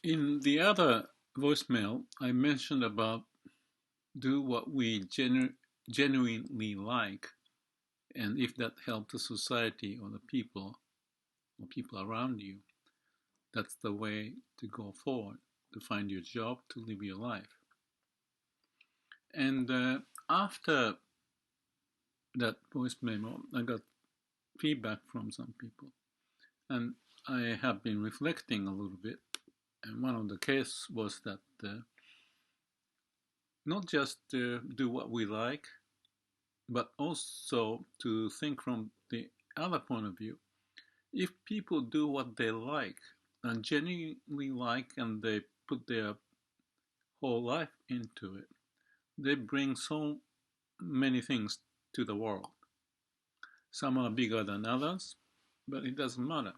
In the other voicemail, I mentioned about do what we genuinely like, and if that helps the society or the people or people around you, that's the way to go forward, to find your job, to live your life. And after that voice memo, I got feedback from some people, and I have been reflecting a little bit. And one of the cases was that not just do what we like, but also to think from the other point of view. If people do what they like and genuinely like, and they put their whole life into it, they bring so many things to the world. Some are bigger than others, but it doesn't matter.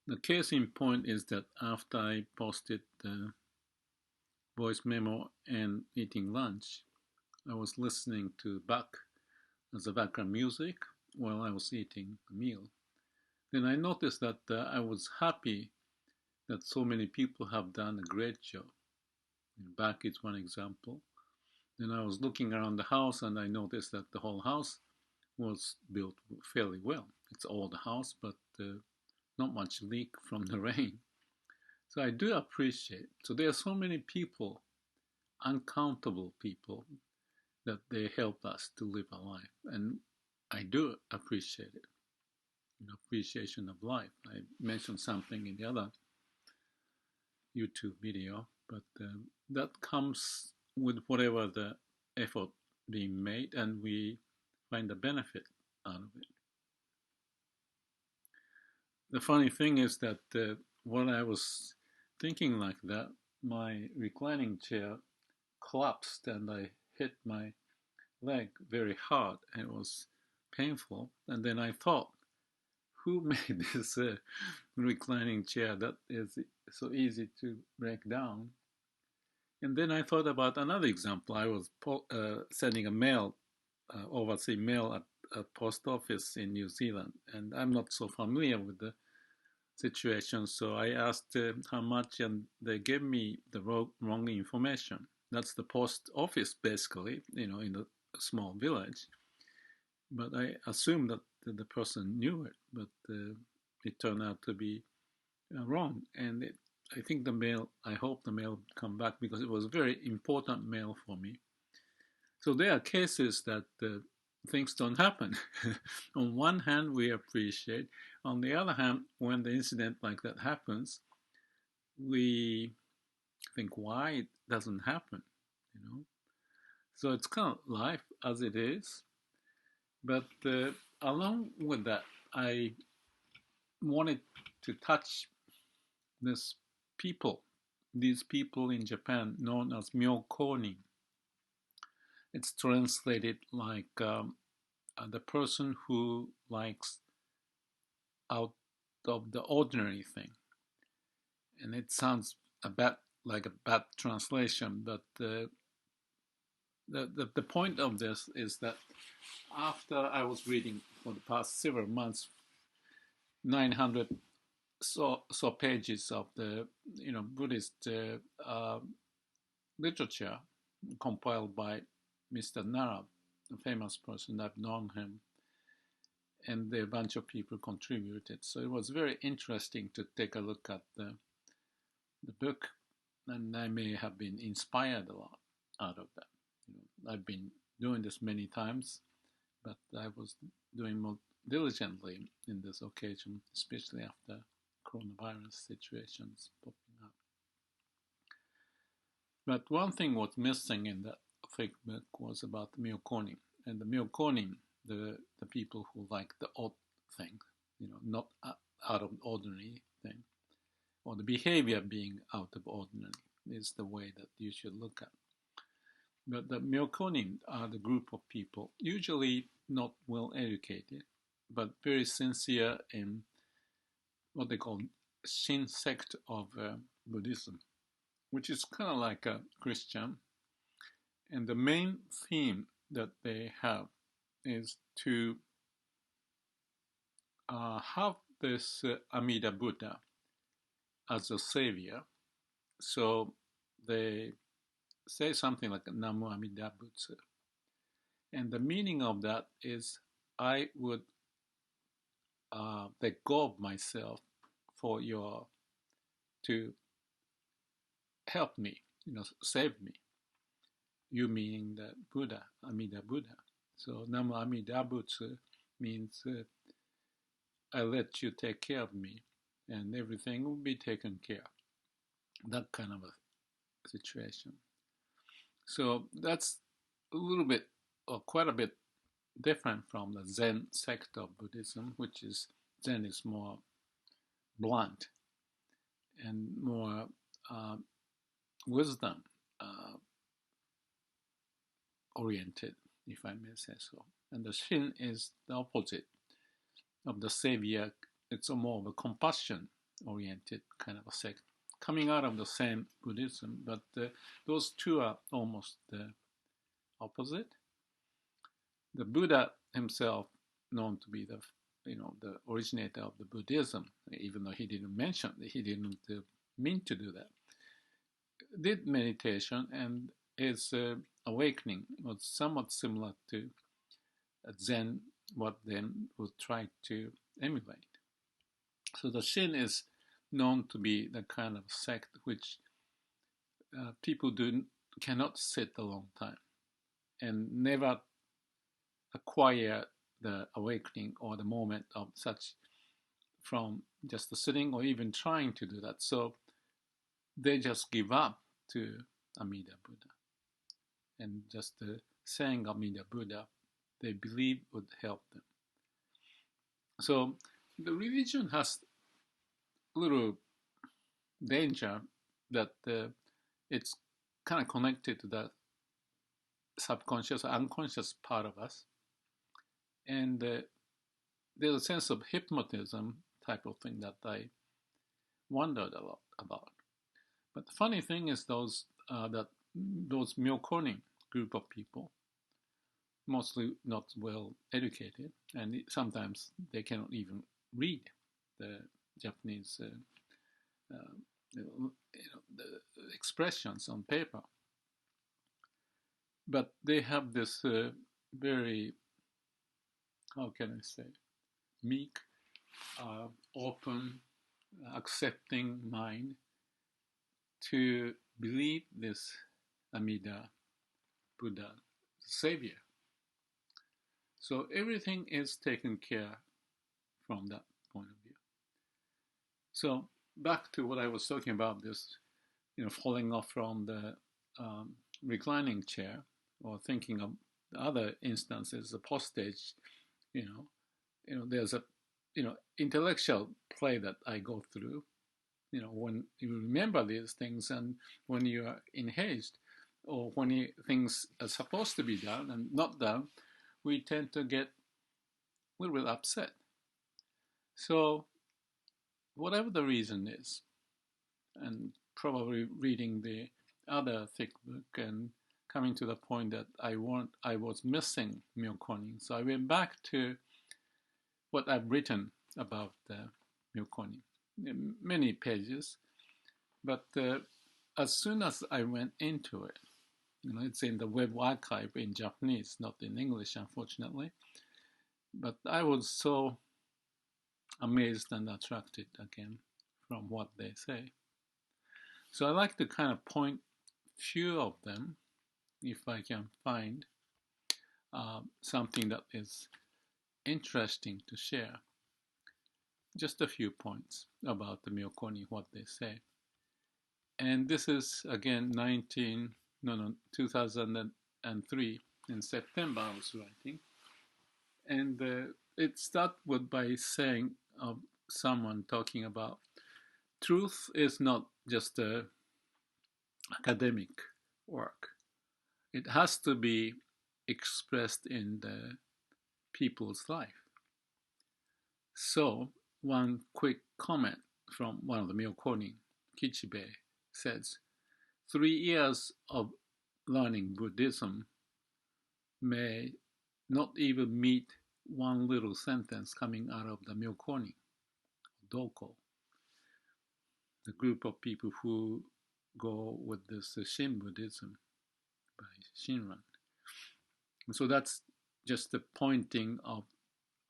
The case in point is that after I posted the voice memo and eating lunch, I was listening to Bach as a background music while I was eating a meal. Then I noticed that I was happy that so many people have done a great job. Bach is one example. Then I was looking around the house and I noticed that the whole house was built fairly well. It's an old house, but not much leak from the rain. So I do appreciate. So there are so many people, uncountable people, that they help us to live a life, and I do appreciate it. Appreciation of life. I mentioned something in the other YouTube video, but that comes with whatever the effort being made, and we find the benefit out of it. The funny thing is that when I was thinking like that, my reclining chair collapsed and I hit my leg very hard and it was painful. And then I thought, who made this reclining chair that is so easy to break down? And then I thought about another example. I was sending a mail, overseas mail at a post office in New Zealand, and I'm not so familiar with the situation. So I asked how much, and they gave me the wrong information. That's the post office, basically, in a small village. But I assumed that the person knew it, but it turned out to be wrong. And I think I hope the mail come back because it was a very important mail for me. So there are cases that things don't happen. On one hand, we appreciate. On the other hand, when the incident like that happens, we think why it doesn't happen, you know. So it's kind of life as it is. But along with that, I wanted to touch this people, these people in Japan known as Myokonin. It's translated like the person who likes out of the ordinary thing. And it sounds like a bad translation, but the point of this is that after I was reading for the past several months 900 pages of the Buddhist literature compiled by Mr. Narab, a famous person. I've known him, and a bunch of people contributed. So it was very interesting to take a look at the book, and I may have been inspired a lot out of that. I've been doing this many times, but I was doing more diligently in this occasion, especially after coronavirus situations popping up. But one thing was missing in that fake book was about the Myokonin. And the Myokonin, the people who like the odd thing, not out of ordinary thing, or the behavior being out of ordinary is the way that you should look at. But the Myokonin are the group of people, usually not well educated, but very sincere in what they call Shin sect of Buddhism, which is kind of like a Christian. And the main theme that they have is to have this Amida Buddha as a savior. So they say something like Namu Amida Butsu. And the meaning of that is I would let go of myself for your to help me, save me. You meaning the Buddha, Amida Buddha. So Namu Amida Butsu means I let you take care of me and everything will be taken care of. That kind of a situation. So that's a little bit, or quite a bit, different from the Zen sect of Buddhism, which is Zen is more blunt and more uh, wisdom oriented, if I may say so. And the Shin is the opposite of the savior. It's a more of a compassion oriented kind of a sect, coming out of the same Buddhism, but those two are almost the opposite. The Buddha himself, known to be the originator of the Buddhism, even though he didn't mention, he didn't mean to do that, did meditation, and his awakening was somewhat similar to Zen, what then would try to emulate. So the Shin is known to be the kind of sect which people cannot sit a long time and never acquire the awakening or the moment of such from just sitting or even trying to do that. So they just give up to Amida Buddha. And just saying Amida Buddha, they believe would help them. So the religion has a little danger that it's kind of connected to the subconscious, unconscious part of us. And there's a sense of hypnotism type of thing that I wondered a lot about. But the funny thing is those Myokonin group of people, mostly not well educated, and sometimes they cannot even read the Japanese the expressions on paper. But they have this very, how can I say, meek, open, accepting mind to believe this Amida Buddha Savior. So everything is taken care from that point of view. So back to what I was talking about, this, falling off from the reclining chair, or thinking of other instances, the postage, there's a, intellectual play that I go through, when you remember these things and when you are engaged, or when things are supposed to be done and not done, we tend to get a little bit upset. So whatever the reason is, and probably reading the other thick book and coming to the point that I was missing Myokonin. So I went back to what I've written about Myokonin, many pages, but as soon as I went into it, it's in the web archive in Japanese, not in English, unfortunately, but I was so amazed and attracted again from what they say. So I like to kind of point few of them, if I can find something that is interesting to share. Just a few points about the Myokonin, what they say. And this is again 2003 in September I was writing. And it started by saying of someone talking about truth is not just a academic work. It has to be expressed in the people's life. So one quick comment from one of the Myokonin, Kichibe, says, 3 years of learning Buddhism may not even meet one little sentence coming out of the Myokonin, Doko. the group of people who go with this Shin Buddhism by Shinran. And so that's just the pointing of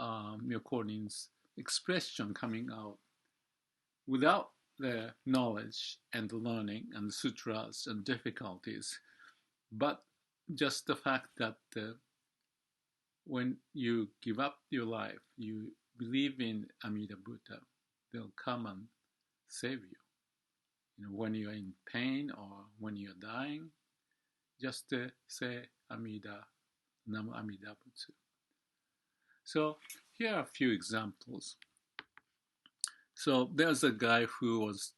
Myokonin's expression coming out without the knowledge and the learning and the sutras and difficulties, but just the fact that when you give up your life, you believe in Amida Buddha, they'll come and save you. You know, when you're in pain or when you're dying, just say Amida, Namo Amida Butsu. So here are a few examples. So there's a guy who was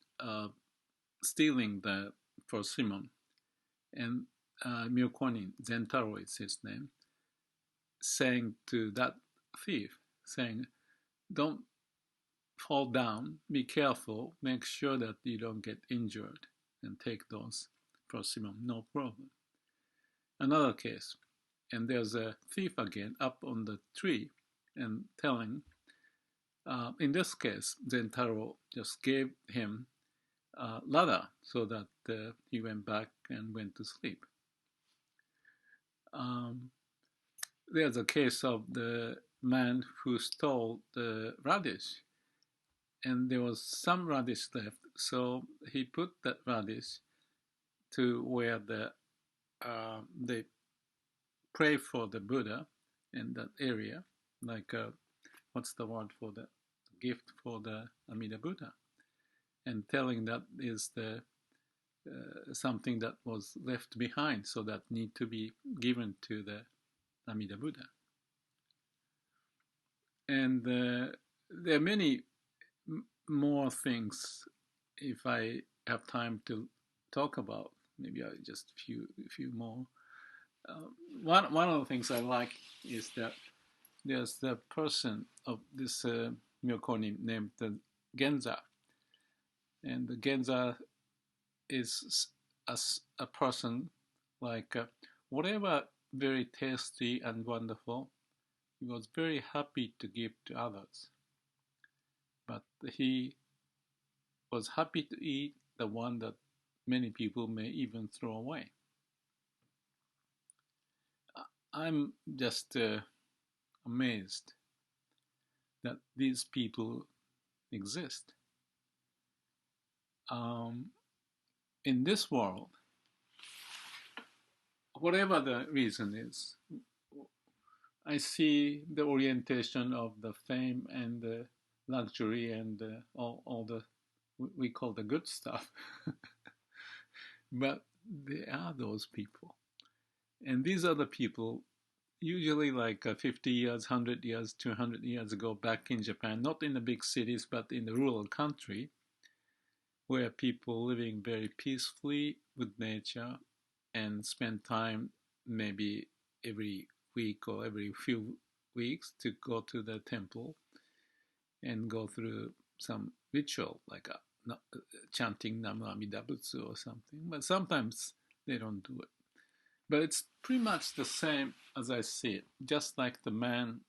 stealing the persimmon, and Myokonin, Zentaro is his name, saying to that thief, saying, don't fall down, be careful, make sure that you don't get injured, and take those persimmon, no problem. Another case, and there's a thief again up on the tree and telling, in this case, Zentaro just gave him a ladder so that he went back and went to sleep. There's a case of the man who stole the radish, and there was some radish left, so he put that radish to where they pray for the Buddha in that area, like what's the word for the gift for the Amida Buddha, and telling that is the something that was left behind, so that need to be given to the Amida Buddha. And there are many more things. If I have time to talk about, maybe I just a few more. One of the things I like is that there's the person of this Myokonin named Genza, and the Genza is a person like whatever very tasty and wonderful, he was very happy to give to others, but he was happy to eat the one that many people may even throw away. I'm just amazed that these people exist. In this world, whatever the reason is, I see the orientation of the fame and the luxury and all the we call the good stuff. But there are those people. And these are the people usually like 50 years, 100 years, 200 years ago back in Japan, not in the big cities, but in the rural country, where people living very peacefully with nature and spend time maybe every week or every few weeks to go to the temple and go through some ritual like chanting Namu Amida Butsu or something. But sometimes they don't do it. But it's pretty much the same as I see it. Just like the man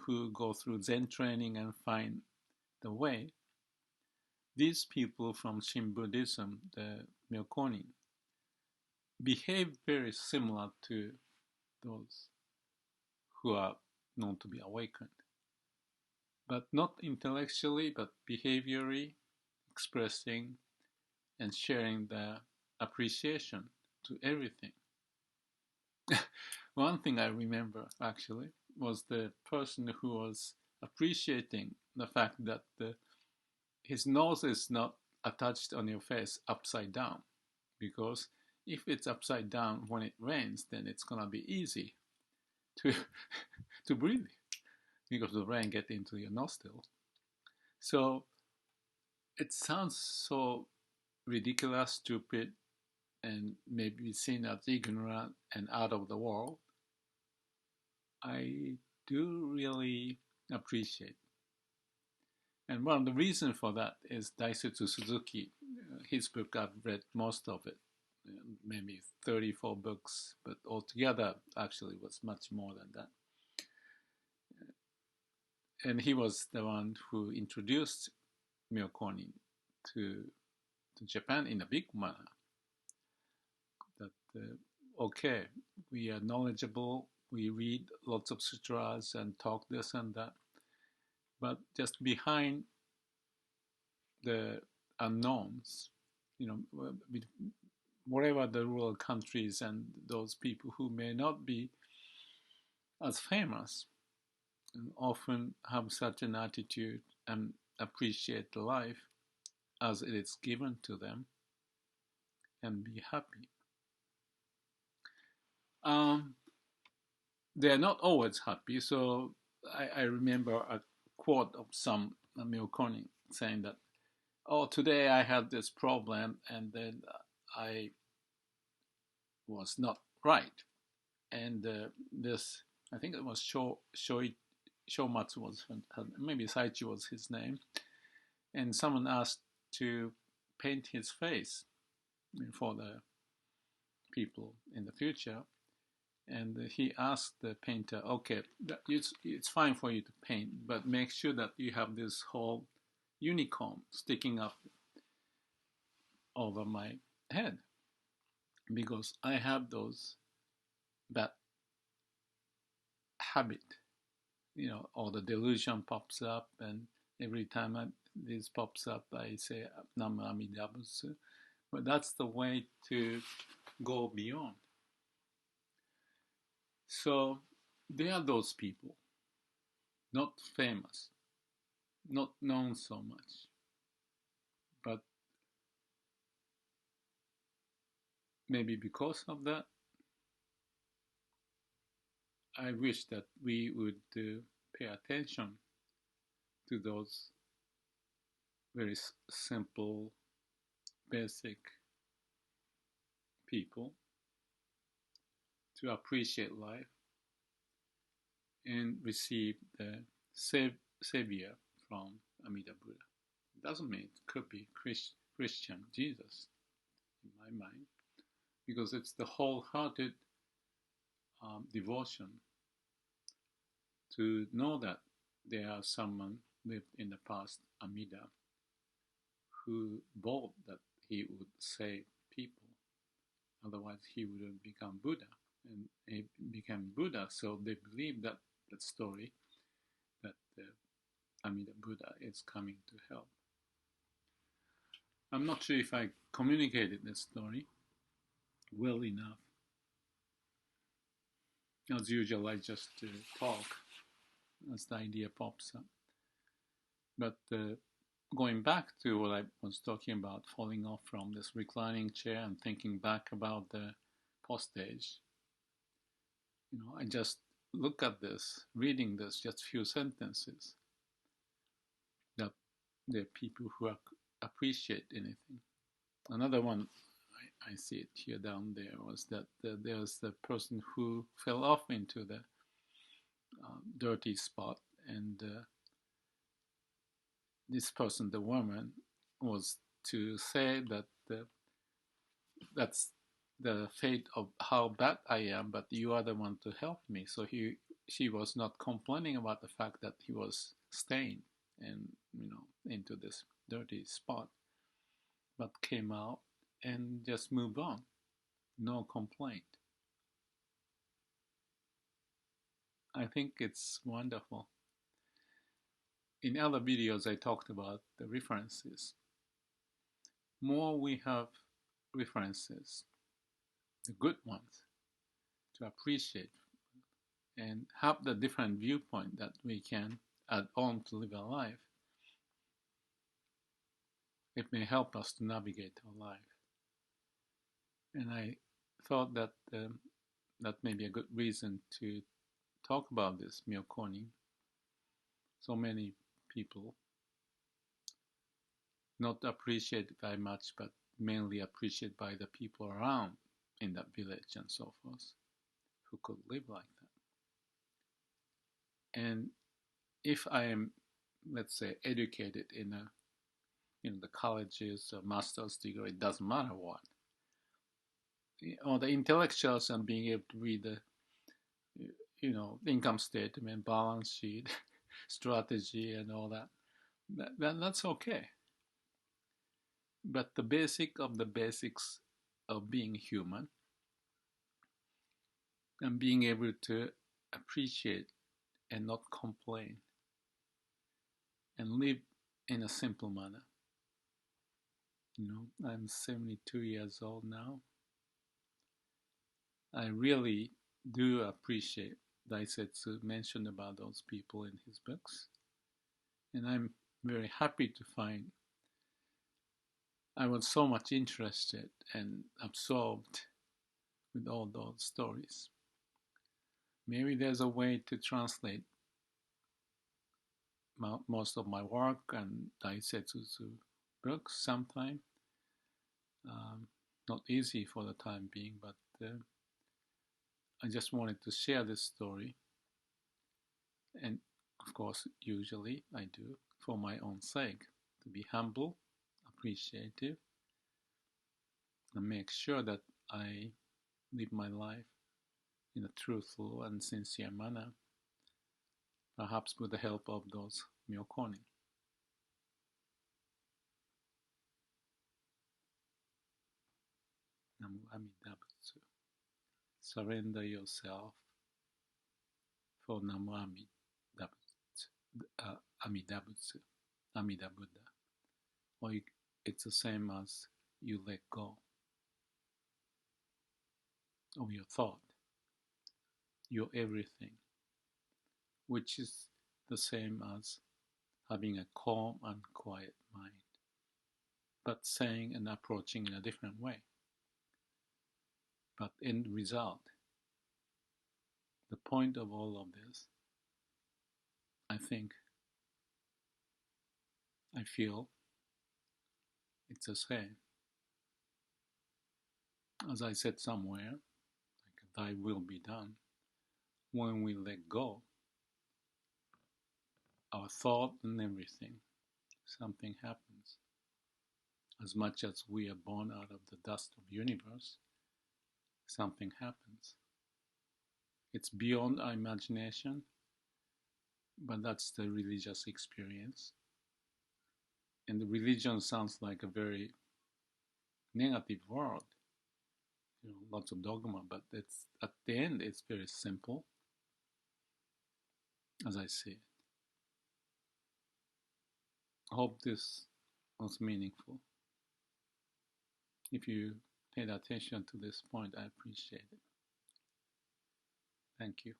who go through Zen training and find the way, these people from Shin Buddhism, the Myokonin, behave very similar to those who are known to be awakened. But not intellectually, but behaviorally, expressing and sharing their appreciation to everything. One thing I remember actually was the person who was appreciating the fact that his nose is not attached on your face upside down, because if it's upside down when it rains, then it's gonna be easy to to breathe because the rain get into your nostril. So it sounds so ridiculous, stupid, and maybe seen as ignorant and out of the world. I do really appreciate. And one of the reasons for that is Daisetsu Suzuki. His book, I've read most of it, maybe 34 books, but altogether actually was much more than that. And he was the one who introduced Myokonin to to Japan in a big manner. That okay, we are knowledgeable, we read lots of sutras and talk this and that, but just behind the unknowns, you know, whatever the rural countries and those people who may not be as famous and often have such an attitude and appreciate life as it is given to them and be happy. Um, they are not always happy. So I remember a quote of some Myokonin saying that, oh, today I had this problem and then I was not right. And this, I think it was Shomatsu was, maybe Saichi was his name. And someone asked to paint his face for the people in the future. And he asked the painter, okay, it's fine for you to paint, but make sure that you have this whole unicorn sticking up over my head, because I have those bad habit, you know, or the delusion pops up, and every time this pops up, I say Nam Amida Butsu. But that's the way to go beyond. So there are those people, not famous, not known so much, but maybe because of that, I wish that we would pay attention to those very simple, basic people, to appreciate life and receive the savior from Amida Buddha. It doesn't mean it could be Christian Jesus in my mind, because it's the wholehearted devotion to know that there are someone lived in the past, Amida, who vowed that he would save people. Otherwise, he would have become Buddha. And he became Buddha, so they believe that story, that Amida Buddha is coming to help. I'm not sure if I communicated this story well enough. As usual, I just talk as the idea pops up. But going back to what I was talking about, falling off from this reclining chair and thinking back about the postage, you know, I just look at this, reading this, just few sentences, that there are people who appreciate anything. Another one, I see it here down there, was that there's the person who fell off into the dirty spot, and this person, the woman, was to say that that's the fate of how bad I am, but you are the one to help me. So she was not complaining about the fact that he was staying and, you know, into this dirty spot, but came out and just moved on, no complaint. I think it's wonderful. In other videos, I talked about the references. More we have references, the good ones, to appreciate and have the different viewpoint that we can add on to live our life, it may help us to navigate our life. And I thought that that may be a good reason to talk about this Myokonin. So many people not appreciated very much, but mainly appreciated by the people around in that village and so forth, who could live like that. And if I am, let's say, educated in the colleges, a master's degree, it doesn't matter what, or the intellectuals and being able to read the, the income statement, balance sheet, strategy, and all that, that's okay. But the basic of the basics of being human and being able to appreciate and not complain and live in a simple manner. I'm 72 years old now. I really do appreciate Daisetsu mentioned about those people in his books. And I'm very happy to find I was so much interested and absorbed with all those stories. Maybe there's a way to translate most of my work and Daisetsu's books sometime. Um, Not easy for the time being, but I just wanted to share this story. And of course, usually I do for my own sake, to be humble, appreciative, and make sure that I live my life in a truthful and sincere manner, perhaps with the help of those Myokonin. Namu Amidabutsu. Surrender yourself for Namu Amidabutsu. Amidabutsu. Amida Buddha. Or it's the same as you let go of your thought, your everything, which is the same as having a calm and quiet mind, but saying and approaching in a different way. But in result, the point of all of this, I think, I feel it's the same. As I said somewhere, like thy will be done. When we let go, our thought and everything, something happens. As much as we are born out of the dust of the universe, something happens. It's beyond our imagination, but that's the religious experience. And the religion sounds like a very negative word, lots of dogma, but it's at the end it's very simple, as I see it. I hope this was meaningful. If you paid attention to this point, I appreciate it. Thank you.